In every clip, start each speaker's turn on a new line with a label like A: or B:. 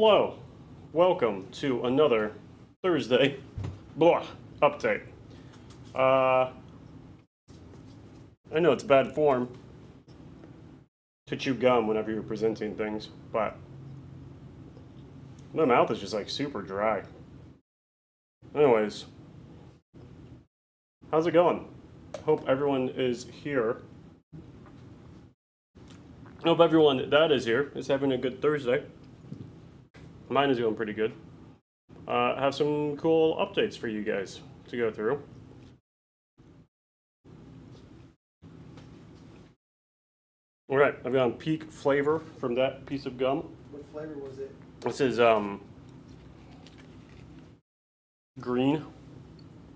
A: Hello, welcome to another Thursday update. I know it's bad form to chew gum whenever you're presenting things, but my mouth is just like super dry. Anyways, how's it going? Hope everyone is here. Hope everyone that is here is having a good Thursday. Mine is going pretty good. Have some cool updates for you guys to go through. All right, I've got peak flavor from that piece of gum.
B: What flavor was it?
A: This is green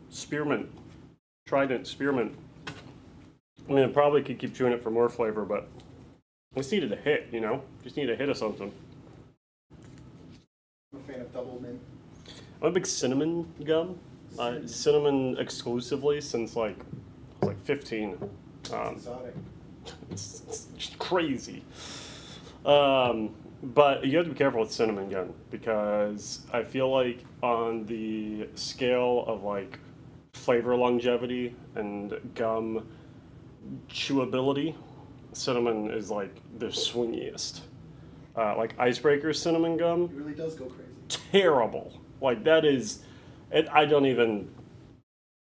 A: spearmint, trident spearmint. I mean, I probably could keep chewing it for more flavor, but I just needed a hit, you know? Just need a hit of something.
B: I'm a fan of double mint.
A: I'm a big cinnamon gum. Cinnamon exclusively since like I was like 15.
B: Exotic.
A: It's just crazy. But you have to be careful with cinnamon gum because I feel like on the scale of like flavor longevity and gum chewability, cinnamon is like the swingiest. Like Icebreaker cinnamon gum,
B: It really does go crazy.
A: terrible. Like that is, it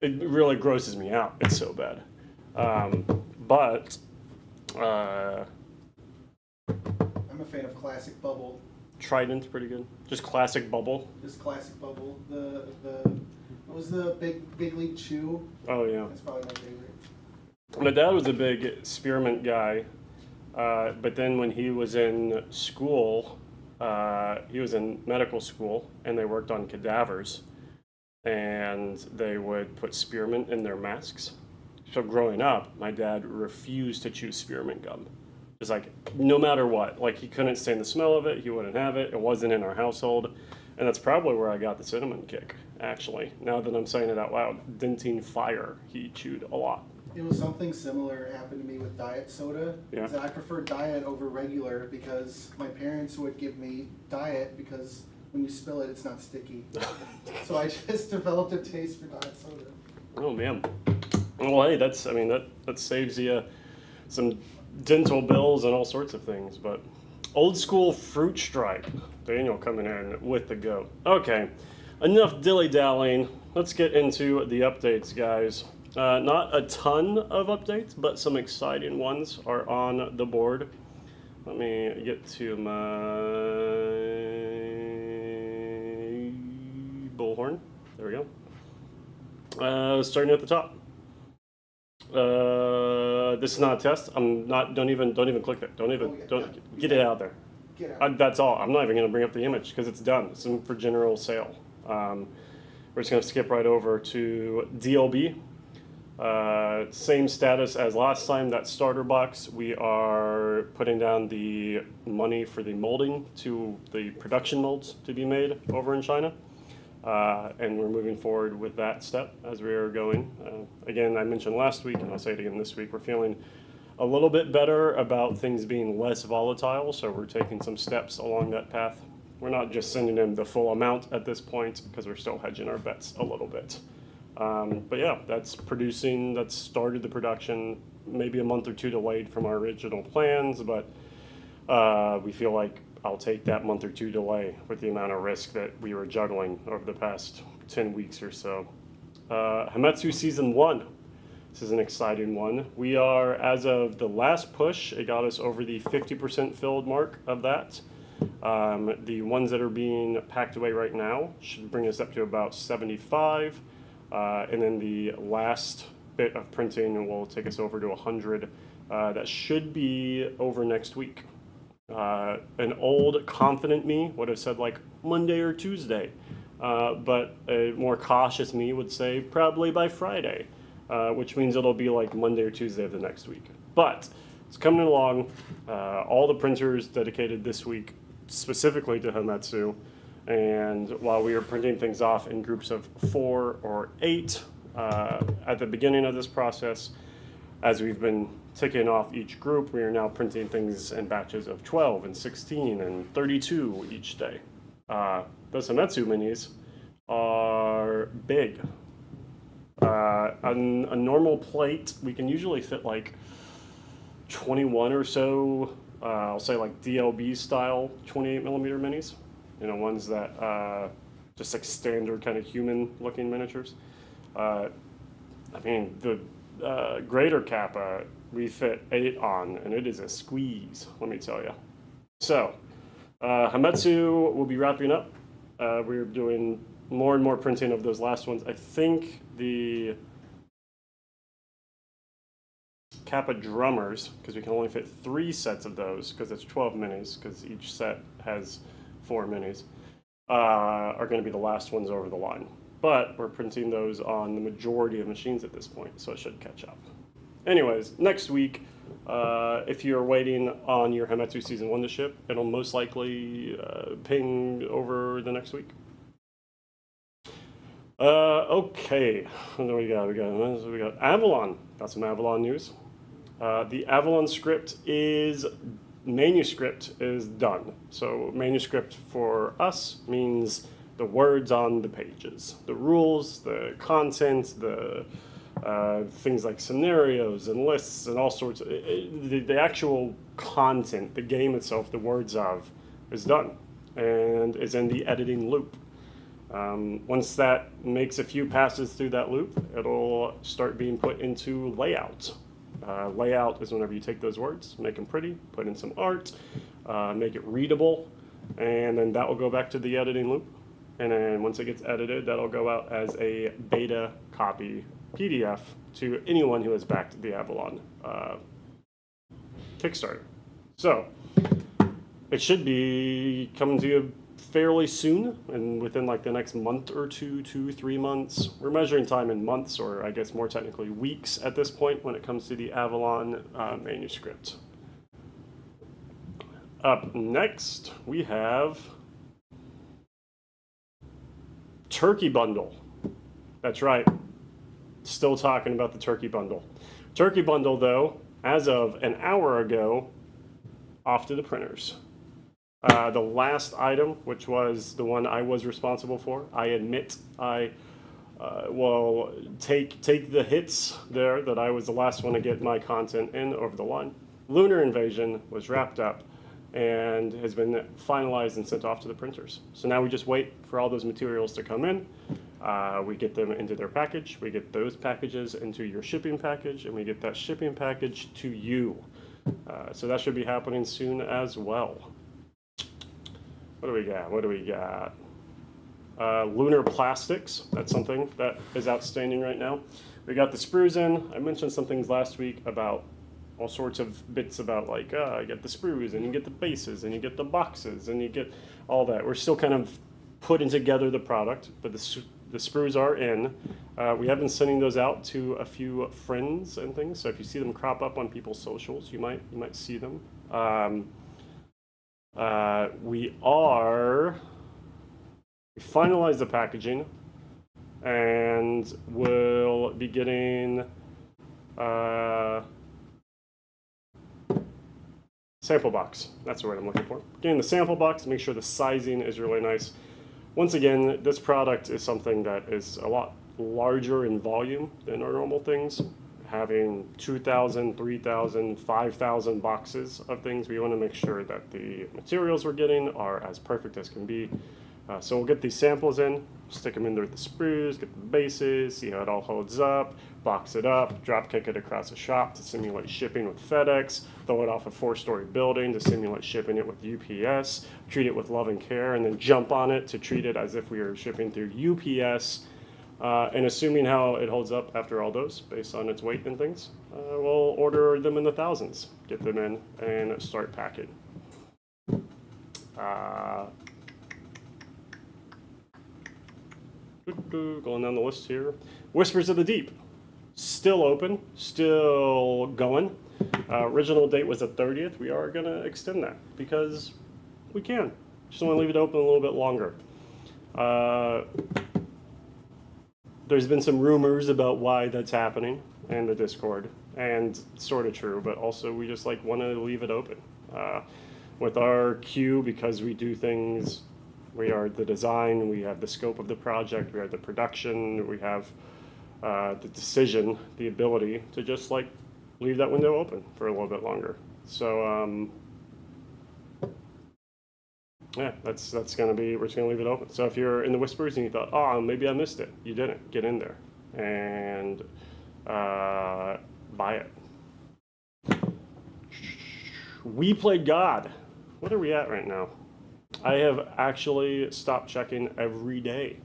A: really grosses me out. It's so bad. But
B: I'm a fan of classic bubble.
A: Trident's pretty good. Just classic bubble.
B: This classic bubble. What was the big league chew?
A: Oh yeah.
B: That's probably my favorite.
A: My dad was a big spearmint guy, but then when he was in school, he was in medical school, and they worked on cadavers, and they would put spearmint in their masks. So growing up, my dad refused to chew spearmint gum. Just like, no matter what. Like, he couldn't stand the smell of it, he wouldn't have it, it wasn't in our household, and that's probably where I got the cinnamon kick, actually. Now that I'm saying it out loud, Dentyne Fire, he chewed a lot.
B: It was something similar happened to me with diet soda.
A: Yeah.
B: Is that I prefer diet over regular because my parents would give me diet because when you spill it, it's not sticky. So I just developed a taste for diet soda.
A: Oh man. Well, hey, that saves you some dental bills and all sorts of things. But old school fruit stripe. Daniel coming in with the goat. Okay, enough dilly dallying. Let's get into the updates, guys. Not a ton of updates, but some exciting ones are on the board. Let me get to my bullhorn. There we go. Starting at the top. This is not a test. Don't even click that. Don't get it out there.
B: Get out.
A: That's all. I'm not even going to bring up the image because it's done. It's in for general sale. We're just going to skip right over to DLB. Same status as last time, that starter box. We are putting down the money for the molding to the production molds to be made over in China. And we're moving forward with that step as we are going. Again, I mentioned last week, and I'll say it again this week, we're feeling a little bit better about things being less volatile, so we're taking some steps along that path. We're not just sending in the full amount at this point because we're still hedging our bets a little bit. But yeah, that's started the production, maybe a month or two delayed from our original plans, but we feel like I'll take that month or two delay with the amount of risk that we were juggling over the past 10 weeks or so. Hametsu Season 1. This is an exciting one. We are, as of the last push, it got us over the 50% filled mark of that. The ones that are being packed away right now should bring us up to about 75. And then the last bit of printing will take us over to 100. That should be over next week. An old confident me would have said like Monday or Tuesday, but a more cautious me would say probably by Friday, which means it'll be like Monday or Tuesday of the next week. But it's coming along. All the printers dedicated this week specifically to Hametsu. And while we are printing things off in groups of 4 or 8 at the beginning of this process, as we've been ticking off each group, we are now printing things in batches of 12 and 16 and 32 each day. Those Hametsu minis are big. On a normal plate, we can usually fit like 21 or so, I'll say like DLB style 28 millimeter minis. You know, ones that just like standard kind of human looking miniatures. I mean, the greater Kappa, we fit 8 on, and it is a squeeze, let me tell you. So, Hametsu will be wrapping up. We're doing more and more printing of those last ones. I think the Kappa drummers, because we can only fit 3 sets of those, because it's 12 minis, because each set has 4 minis, are going to be the last ones over the line. But we're printing those on the majority of machines at this point, so it should catch up. Anyways, next week, if you're waiting on your Hametsu Season 1 to ship, it'll most likely ping over the next week. Okay, what do we got? We got Avalon. Got some Avalon news. The Avalon manuscript is done. So manuscript for us means the words on the pages, the rules, the content, the things like scenarios and lists and all sorts of, the actual content, the game itself, the words of, is done and is in the editing loop. Once that makes a few passes through that loop, it'll start being put into layout. Layout is whenever you take those words, make them pretty, put in some art, make it readable, and then that will go back to the editing loop. And then once it gets edited, that'll go out as a beta copy PDF to anyone who has backed the Avalon Kickstarter. So it should be coming to you fairly soon, and within like the next month or 2-3 months. We're measuring time in months, or I guess more technically weeks at this point when it comes to the Avalon manuscript. Up next, we have Turkey Bundle. That's right. Still talking about the Turkey Bundle. Turkey Bundle, though, as of an hour ago, off to the printers. The last item, which was the one I was responsible for, I admit I will take the hits there that I was the last one to get my content in over the line. Lunar Invasion was wrapped up and has been finalized and sent off to the printers. So now we just wait for all those materials to come in. We get them into their package, we get those packages into your shipping package, and we get that shipping package to you. So that should be happening soon as well. What do we got? Lunar plastics, that's something that is outstanding right now. We got the sprues in. I mentioned some things last week about all sorts of bits about like, you get the sprues, and you get the bases, and you get the boxes, and you get all that. We're still kind of putting together the product, but the sprues are in. We have been sending those out to a few friends and things, so if you see them crop up on people's socials, you might see them. We finalized the packaging, and we'll be getting sample box. That's the word I'm looking for. Getting the sample box, make sure the sizing is really nice. Once again, this product is something that is a lot larger in volume than our normal things. Having 2,000, 3,000, 5,000 boxes of things, we want to make sure that the materials we're getting are as perfect as can be. So we'll get these samples in, stick them in there with the sprues, get the bases, see how it all holds up, box it up, drop kick it across the shop to simulate shipping with FedEx, throw it off a 4-story building to simulate shipping it with UPS, treat it with love and care, and then jump on it to treat it as if we were shipping through UPS. And assuming how it holds up after all those, based on its weight and things, we'll order them in the thousands, get them in, and start packing. Going down the list here. Whispers of the Deep, still open, still going. Original date was the 30th. We are going to extend that because we can. Just want to leave it open a little bit longer. There's been some rumors about why that's happening in the Discord, and sort of true, but also we just like want to leave it open. With our queue, because we do things We are the design, we have the scope of the project, we have the production, we have the decision, the ability to just like leave that window open for a little bit longer. So yeah, that's gonna be, we're just gonna leave it open. So if you're in the Whispers and you thought, oh, maybe I missed it, you didn't. Get in there and buy it. We Played God. What are we at right now? I have actually stopped checking every day.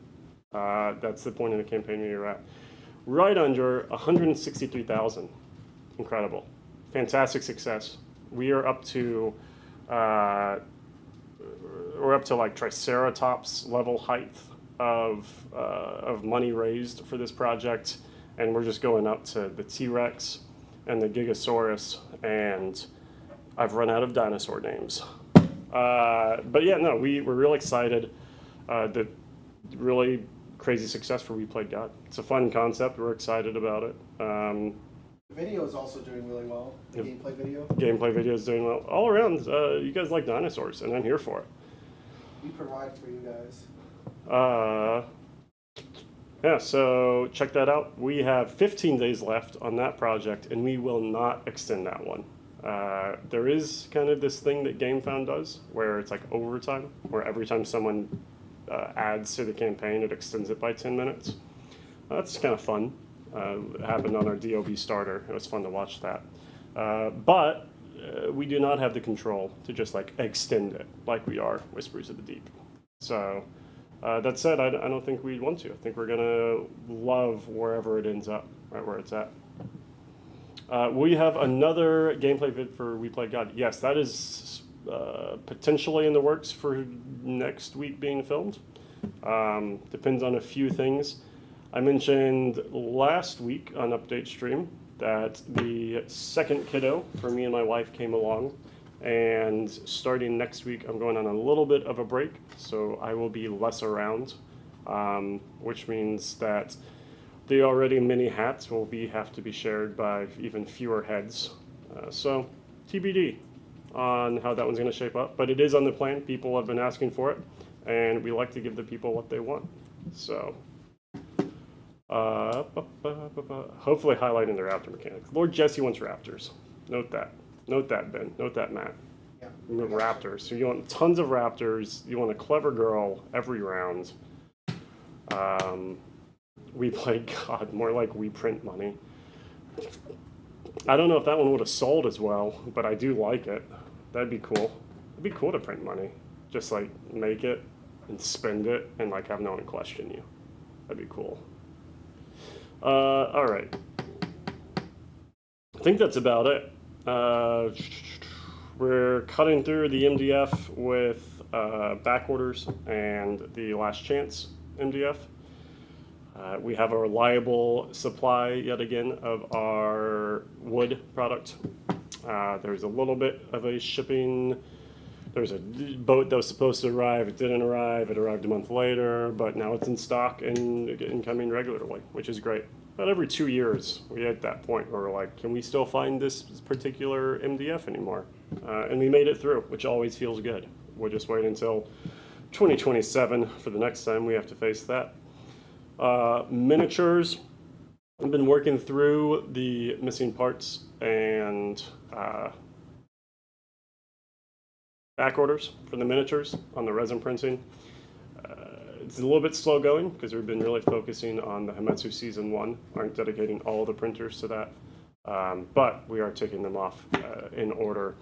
A: That's the point in the campaign we are at. Right under 163,000. Incredible. Fantastic success. We are up to like Triceratops level height of money raised for this project, and we're just going up to the T-Rex and the Gigasaurus, and I've run out of dinosaur names. But yeah, no, we're real excited. The really crazy success for We Played God. It's a fun concept. We're excited about it.
B: The video is also doing really well. The gameplay video.
A: Gameplay video is doing well. All around, you guys like dinosaurs, and I'm here for it.
B: We provide for you guys.
A: Yeah, so check that out. We have 15 days left on that project, and we will not extend that one. There is kind of this thing that GameFound does, where it's like overtime, where every time someone adds to the campaign, it extends it by 10 minutes. That's kind of fun. It happened on our DOB starter. It was fun to watch that. But we do not have the control to just like extend it like we are Whispers of the Deep. So that said, I don't think we'd want to. I think we're gonna love wherever it ends up, right where it's at. We have another gameplay vid for We Played God. Yes, that is potentially in the works for next week being filmed. Depends on a few things. I mentioned last week on Update Stream that the second kiddo for me and my wife came along, and starting next week I'm going on a little bit of a break, so I will be less around, which means that the already many hats will have to be shared by even fewer heads. So TBD on how that one's going to shape up, but it is on the plan. People have been asking for it, and we like to give the people what they want. So hopefully highlighting the raptor mechanics. Lord Jesse wants raptors. Note that. Note that, Ben. Note that, Matt.
B: Yeah.
A: Raptors. So you want tons of raptors. You want a clever girl every round. We Played God, more like we print money. I don't know if that one would have sold as well, but I do like it. That'd be cool. It'd be cool to print money. Just like make it and spend it and like have no one question you. That'd be cool. All right. I think that's about it. We're cutting through the MDF with back orders and the last chance MDF. We have a reliable supply yet again of our wood product. There's a little bit of a shipping. There's a boat that was supposed to arrive. It didn't arrive. It arrived a month later, but now it's in stock and coming regularly, which is great. About every 2 years, we hit that point where we're like, can we still find this particular MDF anymore? And we made it through, which always feels good. We'll just wait until 2027 for the next time we have to face that. Miniatures. I've been working through the missing parts and back orders for the miniatures on the resin printing. It's a little bit slow going because we've been really focusing on the Hametsu Season 1, aren't dedicating all the printers to that, but we are taking them off in order.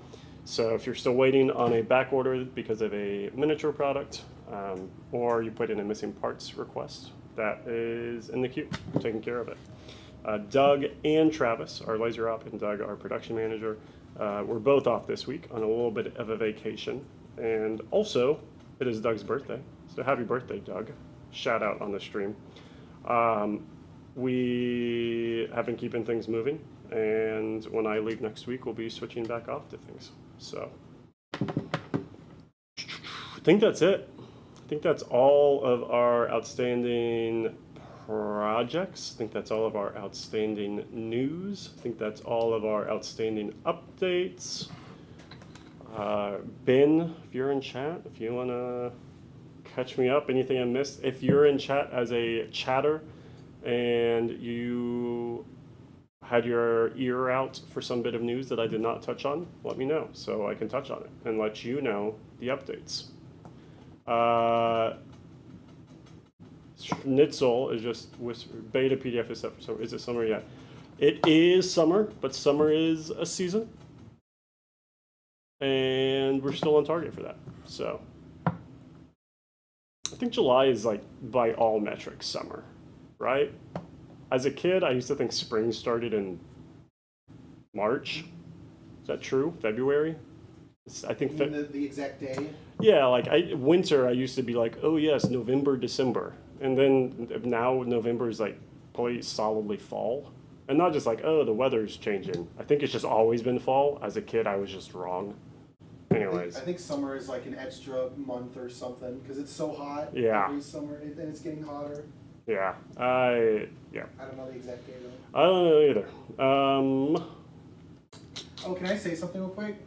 A: So if you're still waiting on a back order because of a miniature product, or you put in a missing parts request, that is in the queue. We're taking care of it. Doug and Travis, our laser op, and Doug, our production manager, we're both off this week on a little bit of a vacation. And also, it is Doug's birthday. So happy birthday, Doug. Shout out on the stream. We have been keeping things moving. And when I leave next week, we'll be switching back off to things. So I think that's it. I think that's all of our outstanding projects. I think that's all of our outstanding news. I think that's all of our outstanding updates. Ben, if you're in chat, if you want to catch me up. Anything I missed? If you're in chat as a chatter and you had your ear out for some bit of news that I did not touch on, let me know so I can touch on it and let you know the updates. Nitzel is just beta PDF is set for summer. Is it summer yet? It is summer, but summer is a season. And we're still on target for that. So I think July is like by all metrics summer, right? As a kid, I used to think spring started in March. Is that true? February? I think
B: the exact day.
A: Yeah, like winter, I used to be like, oh yes, November, December, and then now November is like probably solidly fall, and not just like, oh, the weather's changing. I think it's just always been fall. As a kid, I was just wrong. Anyways,
B: I think summer is like an extra month or something because it's so hot.
A: Yeah.
B: Every summer, and it's getting hotter.
A: yeah,
B: I don't know the exact day though.
A: I don't know either.
B: Oh, can I say something real quick?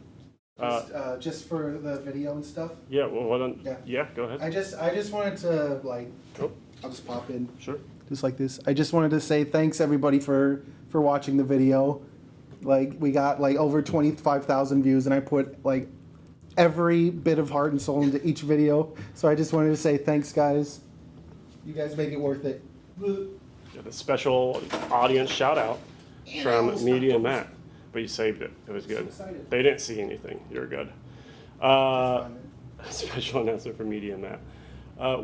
B: Just for the video and stuff.
A: Yeah, well, why don't?
B: Yeah.
A: Yeah, go ahead.
B: I just wanted to like.
A: Oh.
B: I'll just pop in.
A: Sure.
B: Just like this. I just wanted to say thanks everybody for watching the video. Like we got like over 25,000 views, and I put like every bit of heart and soul into each video. So I just wanted to say thanks, guys. You guys make it worth it.
A: Got a special audience shout out from Media Matt. But you saved it. It was good.
B: excited.
A: They didn't see anything. You're good. Special announcement for Media Matt.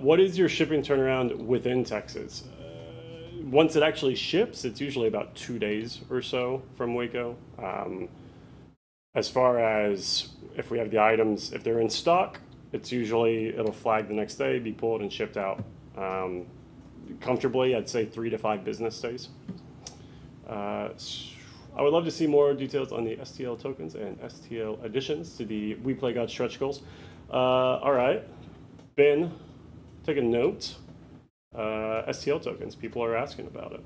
A: What is your shipping turnaround within Texas? Once it actually ships, it's usually about 2 days or so from Waco. As far as if we have the items, if they're in stock, it's usually, it'll flag the next day, be pulled and shipped out. Comfortably, I'd say 3 to 5 business days. I would love to see more details on the STL tokens and STL additions to the We Play God stretch goals. All right, Ben, take a note. STL tokens, people are asking about it.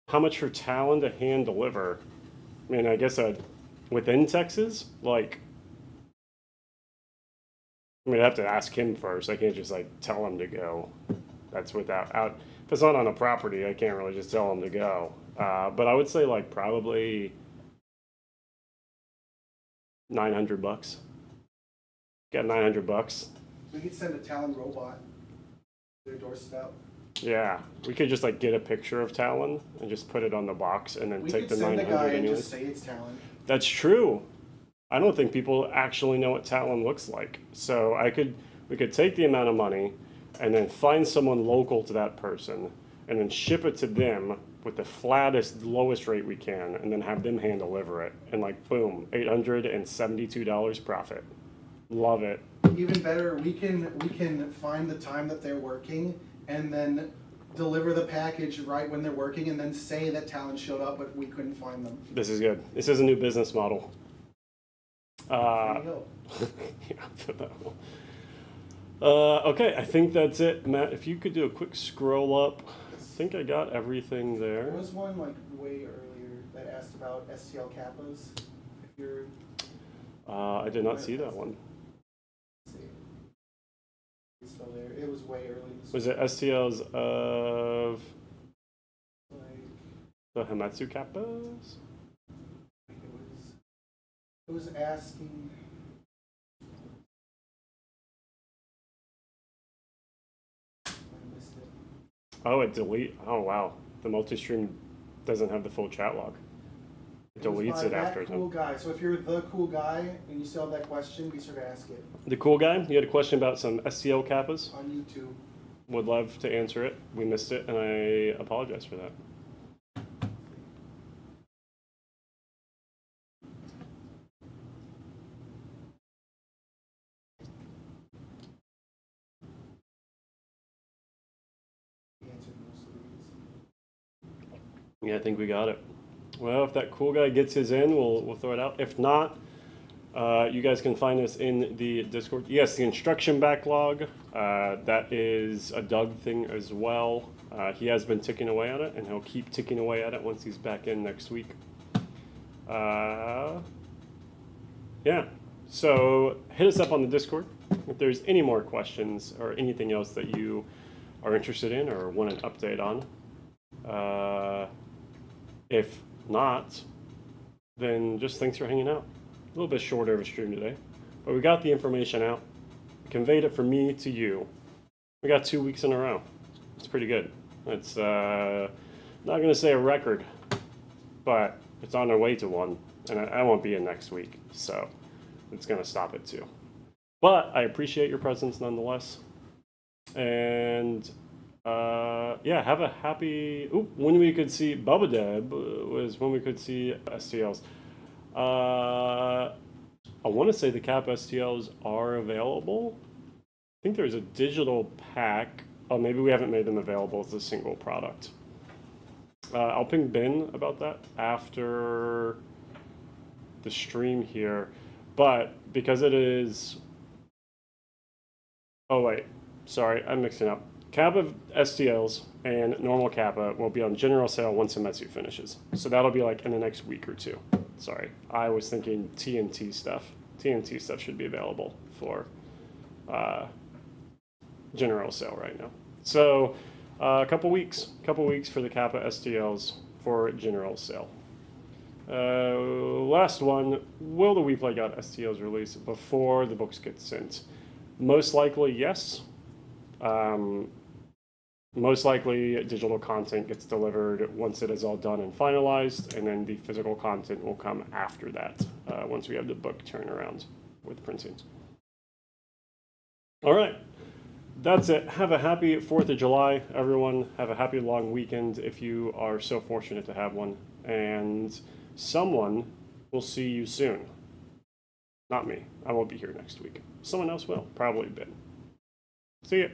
A: How much for Talon to hand deliver? I mean, I guess within Texas, like, I'd have to ask him first. I can't just like tell him to go. That's without out. If it's not on a property, I can't really just tell them to go. But I would say like probably $900. Got $900.
B: We could send a Talon robot to their doorstep.
A: Yeah, we could just like get a picture of Talon and just put it on the box and then
B: We
A: take
B: could
A: the
B: send a guy
A: 900
B: and
A: anyways.
B: just say it's Talon.
A: That's true. I don't think people actually know what Talon looks like. So we could take the amount of money and then find someone local to that person and then ship it to them with the flattest, lowest rate we can, and then have them hand deliver it. And like, boom, $872 profit. Love it.
B: Even better, we can find the time that they're working and then deliver the package right when they're working and then say that Talon showed up but we couldn't find them.
A: This is good. This is a new business model.
B: There you go.
A: Okay, I think that's it. Matt, if you could do a quick scroll up. I think I got everything there.
B: There was one like way earlier that asked about STL kappas. If you're
A: I did not see that one.
B: let's see. It's still there. It was way early this
A: Was it STLs of
B: like
A: the Hametsu kappas?
B: it was asking I missed it.
A: Oh, it delete. Oh, wow. The multi-stream doesn't have the full chat log. It
B: was
A: deletes
B: by
A: it
B: that
A: after.
B: cool guy. So if you're the cool guy and you still have that question, be sure to ask it
A: The cool guy, you had a question about some STL kappas.
B: on YouTube.
A: Would love to answer it. We missed it, and I apologize for that.
B: He answered most of these.
A: Yeah, I think we got it. Well, if that cool guy gets his in, we'll throw it out. If not, you guys can find us in the Discord. Yes, the instruction backlog, that is a Doug thing as well. He has been ticking away at it, and he'll keep ticking away at it once he's back in next week. Yeah, So hit us up on the Discord if there's any more questions or anything else that you are interested in or want an update on. If not, then just thanks for hanging out. A little bit shorter of a stream today, but we got the information out, conveyed it from me to you. We got 2 weeks in a row. It's pretty good. It's not going to say a record, but it's on our way to one, and I won't be in next week, so it's going to stop it too. But I appreciate your presence nonetheless, and yeah, have a happy. When we could see Bubba Deb was when we could see STLs. I want to say the Cap STLs are available. I think there's a digital pack. Oh, maybe we haven't made them available as a single product. I'll ping Ben about that after the stream here. But because it is... Oh, wait. Sorry, I'm mixing up. Kappa STLs and normal Kappa will be on general sale once Hametsu finishes. So that'll be like in the next week or two. Sorry, I was thinking TNT stuff. TNT stuff should be available for general sale right now. So a couple weeks for the Kappa STLs for general sale. Last one, will the WePlay God STLs release before the books get sent? Most likely, yes. Most likely, digital content gets delivered once it is all done and finalized, and then the physical content will come after that, once we have the book turnaround with printing. All right, that's it. Have a happy 4th of July, everyone. Have a happy long weekend if you are so fortunate to have one, and someone will see you soon. Not me. I won't be here next week. Someone else will. Probably Ben. See ya.